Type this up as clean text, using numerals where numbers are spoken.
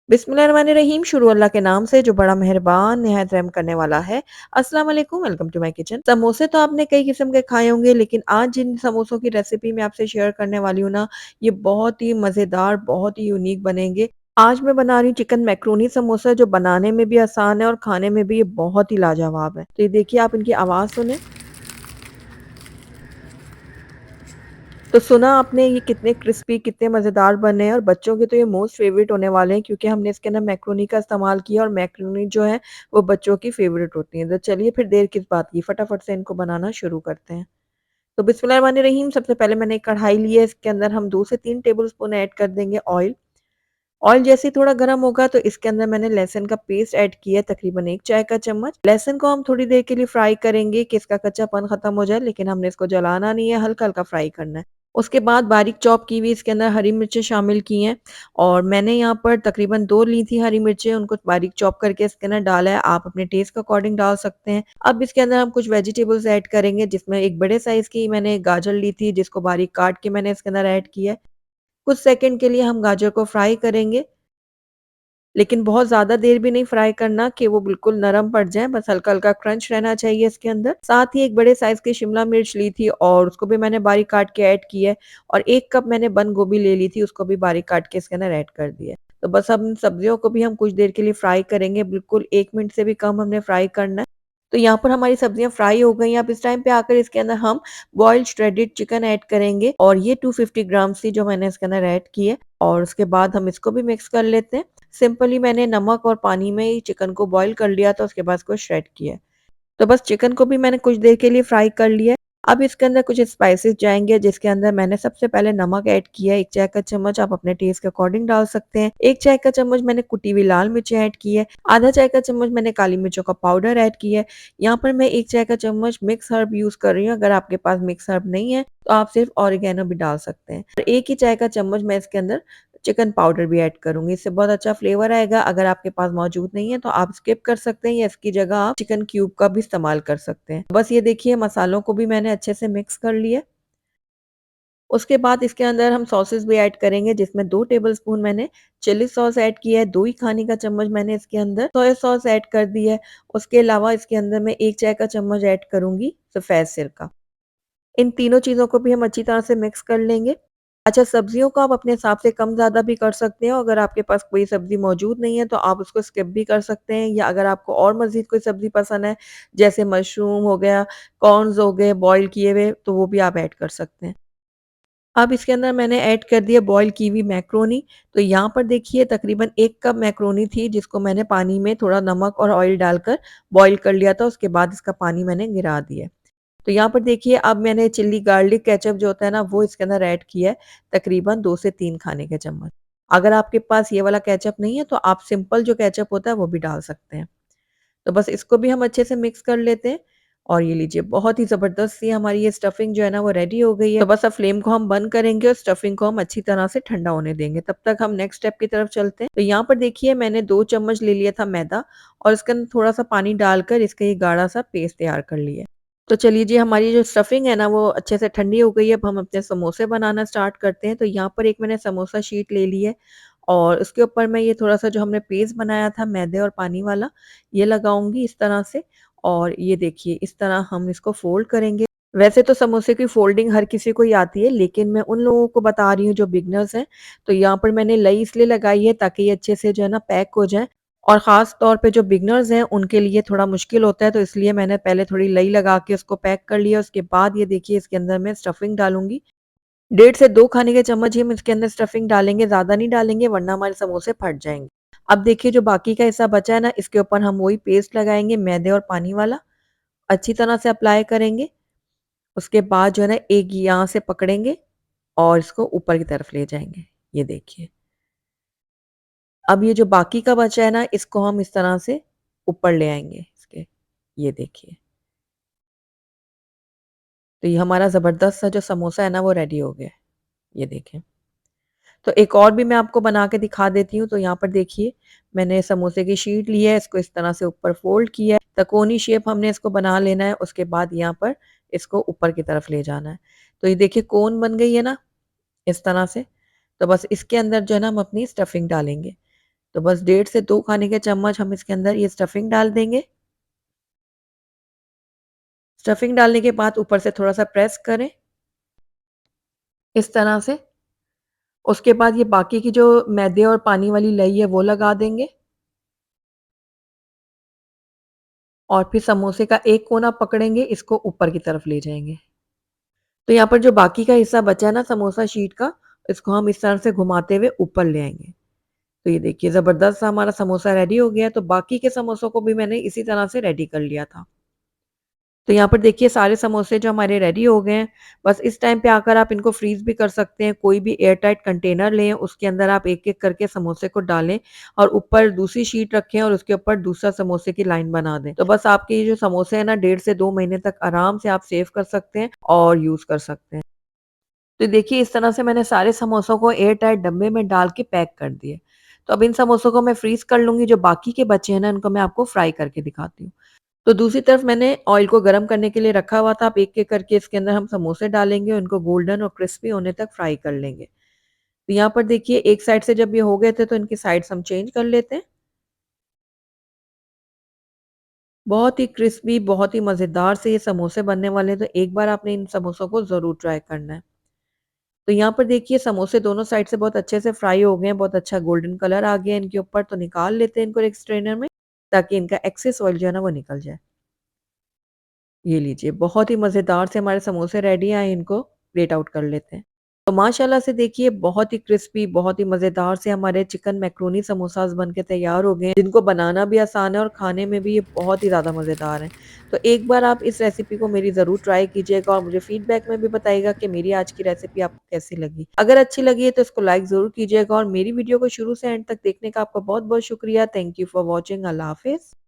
बिस्मिल्लाहिर्रहमानिर्रहीम। शुरू अल्लाह के नाम से जो बड़ा मेहरबान निहायत रहम करने वाला है। अस्सलाम वालेकुम, वेलकम टू माय किचन। समोसे तो आपने कई किस्म के खाए होंगे, लेकिन आज जिन समोसों की रेसिपी मैं आपसे शेयर करने वाली हूँ ना, ये बहुत ही मज़ेदार, बहुत ही यूनिक बनेंगे। आज मैं बना रही हूँ चिकन मैक्रोनी समोसा, जो बनाने में भी आसान है और खाने में भी ये बहुत ही लाजवाब है। तो ये देखिए, आप इनकी आवाज़ सुनें। तो सुना आपने ये कितने क्रिस्पी, कितने मज़ेदार बने हैं और बच्चों के तो ये मोस्ट फ़ेवरेट होने वाले हैं, क्योंकि हमने इसके अंदर मैक्रोनी का इस्तेमाल किया और मैक्रोनी जो है वो बच्चों की फ़ेवरेट होती है। तो चलिए फिर देर किस बात की, फटाफट से इनको बनाना शुरू करते हैं। तो बिस्मिल्लाहिर्रहमानिर्रहीम। सबसे पहले मैंने एक कढ़ाई ली है, इसके अंदर हम 2 से 3 टेबलस्पून ऐड कर देंगे ऑयल। ऑयल जैसे ही थोड़ा गर्म होगा तो इसके अंदर मैंने लहसुन का पेस्ट ऐड किया है, तकरीबन 1 चाय का चम्मच। लहसुन को हम थोड़ी देर के लिए फ्राई करेंगे कि इसका कच्चापन खत्म हो जाए, लेकिन हमने इसको जलाना नहीं है, हल्का-हल्का फ्राई करना है। उसके बाद बारीक चॉप की हुई इसके अंदर हरी मिर्चें शामिल की हैं और मैंने यहाँ पर तकरीबन 2 ली थी हरी मिर्चें, उनको बारीक चॉप करके इसके अंदर डाला है। आप अपने टेस्ट के अकॉर्डिंग डाल सकते हैं। अब इसके अंदर हम कुछ वेजिटेबल्स ऐड करेंगे, जिसमें एक बड़े साइज़ की मैंने गाजर ली थी, जिसको बारीक काट के मैंने इसके अंदर ऐड किया है। कुछ सेकंड के लिए हम गाजर को फ्राई करेंगे, लेकिन बहुत ज़्यादा देर भी नहीं फ्राई करना कि वो बिल्कुल नरम पड़ जाएँ, बस हल्का-हल्का क्रंच रहना चाहिए इसके अंदर। साथ ही एक बड़े साइज़ की शिमला मिर्च ली थी और उसको भी मैंने बारीक काट के ऐड किया है और 1 कप मैंने बंद गोभी ले ली थी, उसको भी बारीक काट के इसके अंदर ऐड कर दिया है। तो बस अब इन सब्जियों को भी हम कुछ देर के लिए फ्राई करेंगे, बिल्कुल 1 मिनट से भी कम हमने फ्राई करना है। तो यहाँ पर हमारी सब्जियाँ फ्राई हो गई हैं, अब इस टाइम पे आकर इसके अंदर हम बॉइल्ड श्रेडेड चिकन ऐड करेंगे और ये 250 ग्राम्स थी जो मैंने इसके अंदर ऐड की है और उसके बाद हम इसको भी मिक्स कर लेते हैं। सिंपली मैंने नमक और पानी में ही चिकन को बॉयल कर लिया था, उसके बाद इसको श्रेड किया है। तो बस चिकन को भी मैंने कुछ देर के लिए फ्राई कर लिया है। अब इसके अंदर कुछ स्पाइसेस जाएँगे, जिसके अंदर मैंने सबसे पहले नमक ऐड किया है, 1 चाय का चम्मच, आप अपने टेस्ट के अकॉर्डिंग डाल सकते हैं। 1 चाय का चम्मच मैंने कुटी हुई लाल मिर्ची ऐड की है, आधा चाय का चम्मच मैंने काली मिर्चों का पाउडर ऐड किया है। यहाँ पर मैं 1 चाय का चम्मच मिक्स हर्ब यूज़ कर रही हूँ, अगर आपके पास मिक्स हर्ब नहीं है, तो आप सिर्फ ऑरिगेनो भी डाल सकते हैं। और 1 ही चाय का चम्मच मैं इसके अंदर चिकन पाउडर भी ऐड करूँगी, इससे बहुत अच्छा फ्लेवर आएगा। अगर आपके पास मौजूद नहीं है तो आप स्किप कर सकते हैं या इसकी जगह आप चिकन क्यूब का भी इस्तेमाल कर सकते हैं। बस ये देखिए, मसालों को भी मैंने अच्छे से मिक्स कर लिया। उसके बाद इसके अंदर हम सॉसेस भी ऐड करेंगे, जिसमें 2 टेबलस्पून मैंने चिली सॉस ऐड किया है, 2 ही खाने का चम्मच मैंने इसके अंदर सोया सॉस ऐड कर दी है। उसके अलावा इसके अंदर मैं 1 चाय का चम्मच ऐड करूँगी सफ़ेद सिरका। इन तीनों चीज़ों को भी हम अच्छी तरह से मिक्स कर लेंगे। अच्छा, सब्जियों को आप अपने हिसाब से कम-ज़्यादा भी कर सकते हैं, अगर आपके पास कोई सब्ज़ी मौजूद नहीं है तो आप उसको स्किप भी कर सकते हैं, या अगर आपको और मज़ीद कोई सब्ज़ी पसंद है, जैसे मशरूम हो गया, कॉर्न्स हो गए बॉयल किए हुए, तो वो भी आप ऐड कर सकते हैं। अब इसके अंदर मैंने ऐड कर दिया बॉयल की हुई मैक्रोनी। तो यहाँ पर देखिए तकरीबन 1 कप मैक्रोनी थी, जिसको मैंने पानी में थोड़ा नमक और ऑयल डालकर बॉयल कर लिया था, उसके बाद इसका पानी मैंने गिरा दिया है। तो यहाँ पर देखिए, अब मैंने चिल्ली गार्लिक केचअप जो होता है ना, वो इसके अंदर ऐड किया है, तकरीबन 2 से 3 खाने के चम्मच। अगर आपके पास ये वाला केचअप नहीं है तो आप सिंपल जो केचअप होता है वो भी डाल सकते हैं। तो बस इसको भी हम अच्छे से मिक्स कर लेते हैं और ये लीजिए, बहुत ही ज़बरदस्त सी हमारी ये स्टफिंग जो है ना वो रेडी हो गई है। तो बस अब फ्लेम को हम बंद करेंगे और स्टफिंग को हम अच्छी तरह से ठंडा होने देंगे। तब तक हम नेक्स्ट स्टेप की तरफ चलते हैं। तो यहाँ पर देखिए, मैंने 2 चम्मच ले लिया था मैदा और इसके अंदर थोड़ा-सा पानी डालकर इसका ये गाढ़ा-सा पेस्ट तैयार कर लिया है। तो चलिए जी, हमारी जो स्टफिंग है ना वो अच्छे से ठंडी हो गई है। अब हम अपने समोसे बनाना स्टार्ट करते हैं। तो यहाँ पर एक मैंने समोसा शीट ले ली है और उसके ऊपर मैं ये थोड़ा-सा जो हमने पेस्ट बनाया था मैदे और पानी वाला, ये लगाऊँगी इस तरह से और ये देखिए, इस तरह हम इसको फ़ोल्ड करेंगे। वैसे तो समोसे की फ़ोल्डिंग हर किसी को ही आती है, लेकिन मैं उन लोगों को बता रही हूँ जो बिगिनर्स हैं। तो यहाँ पर मैंने लई इसलिए लगाई है ताकि ये अच्छे से जो है ना पैक हो जाए, और ख़ास तौर पे जो बिगिनर्स हैं उनके लिए थोड़ा मुश्किल होता है, तो इसलिए मैंने पहले थोड़ी लई लगा के उसको पैक कर लिया। उसके बाद ये देखिए, इसके अंदर मैं स्टफिंग डालूँगी। 1.5 से 2 खाने के चम्मच ही हम इसके अंदर स्टफिंग डालेंगे, ज़्यादा नहीं डालेंगे वरना हमारे समोसे फट जाएँगे। अब देखिए, जो बाकी का हिस्सा बचा है ना, इसके ऊपर हम वही पेस्ट लगाएँगे मैदे और पानी वाला, अच्छी तरह से अप्लाई करेंगे। उसके बाद जो है ना, एक यहाँ से पकड़ेंगे और इसको ऊपर की तरफ ले जाएँगे। ये देखिए। अब ये जो बाकी का बचा है ना, इसको हम इस तरह से ऊपर ले आएँगे इसके। ये देखिए। तो ये हमारा ज़बरदस्त सा जो समोसा है ना, वो रेडी हो गया है। ये देखें। तो एक और भी मैं आपको बना के दिखा देती हूँ। तो यहाँ पर देखिए, मैंने समोसे की शीट ली है, इसको इस तरह से ऊपर फ़ोल्ड किया है, त्रिकोणी शेप हमने इसको बना लेना है, उसके बाद यहाँ पर इसको ऊपर की तरफ ले जाना है। तो ये देखिए, कोन बन गई है ना, इस तरह से। तो बस इसके अंदर जो है ना हम अपनी स्टफिंग डालेंगे। तो बस 1.5 से 2 खाने के चम्मच हम इसके अंदर ये स्टफिंग डाल देंगे। स्टफिंग डालने के बाद ऊपर से थोड़ा-सा प्रेस करें, इस तरह से। उसके बाद ये बाकी की जो मैदे और पानी वाली लई है वो लगा देंगे और फिर समोसे का एक कोना पकड़ेंगे, इसको ऊपर की तरफ ले जाएँगे। तो यहाँ पर जो बाकी का हिस्सा बचा है ना समोसा शीट का, इसको हम इस तरह से घुमाते हुए ऊपर ले आएँगे। तो ये देखिए ज़बरदस्त सा हमारा समोसा रेडी हो गया है, तो बाकी के समोसों को भी मैंने इसी तरह से रेडी कर लिया था। तो यहाँ पर देखिए सारे समोसे जो हमारे रेडी हो गए हैं, बस इस टाइम पे आकर आप इनको फ्रीज़ भी कर सकते हैं। कोई भी एयर टाइट कंटेनर लें, उसके अंदर आप एक-एक करके समोसे को डालें और ऊपर दूसरी शीट रखें और उसके ऊपर दूसरा समोसे की लाइन बना दें। तो बस आपके ये जो समोसे हैं ना 1.5 से 2 महीने तक आराम से आप सेव कर सकते हैं और यूज़ कर सकते हैं। तो देखिए इस तरह से मैंने सारे समोसों को एयर टाइट डब्बे में डाल के पैक कर दिए। तो अब इन समोसों को मैं फ्रीज़ कर लूँगी, जो बाकी के बचे हैं ना, इनको मैं आपको फ्राई करके दिखाती हूँ। तो दूसरी तरफ मैंने ऑयल को गरम करने के लिए रखा हुआ था। आप एक-एक करके इसके अंदर हम समोसे डालेंगे, उनको गोल्डन और क्रिस्पी होने तक फ्राई कर लेंगे। तो यहाँ पर देखिए एक साइड से जब ये हो गए थे तो इनकी साइड्स हम चेंज कर लेते हैं। बहुत ही क्रिस्पी, बहुत ही मज़ेदार से ये समोसे बनने वाले हैं, तो एक बार आपने इन समोसों को ज़रूर ट्राई करना है। तो यहाँ पर देखिए समोसे दोनों साइड से बहुत अच्छे से फ्राई हो गए हैं, बहुत अच्छा गोल्डन कलर आ गया है इनके ऊपर, तो निकाल लेते हैं इनको एक स्ट्रेनर में, ताकि इनका एक्सेस ऑयल जो है ना वो निकल जाए। ये लीजिए, बहुत ही मज़ेदार से हमारे समोसे रेडी हैं, इनको प्लेट आउट कर लेते हैं। तो माशाल्लाह से देखिए बहुत ही क्रिस्पी, बहुत ही मज़ेदार से हमारे चिकन मैकरोनी समोसाज़ बन के तैयार हो गए हैं, जिनको बनाना भी आसान है और खाने में भी ये बहुत ही ज़्यादा मज़ेदार हैं। तो एक बार आप इस रेसिपी को मेरी ज़रूर ट्राई कीजिएगा और मुझे फीडबैक में भी बताइएगा कि मेरी आज की रेसिपी आपको कैसी लगी। अगर अच्छी लगी है तो इसको लाइक ज़रूर कीजिएगा और मेरी वीडियो को शुरू से एंड तक देखने का आपका बहुत-बहुत शुक्रिया। Thank you for watching. अल्लाह हाफ़िज़।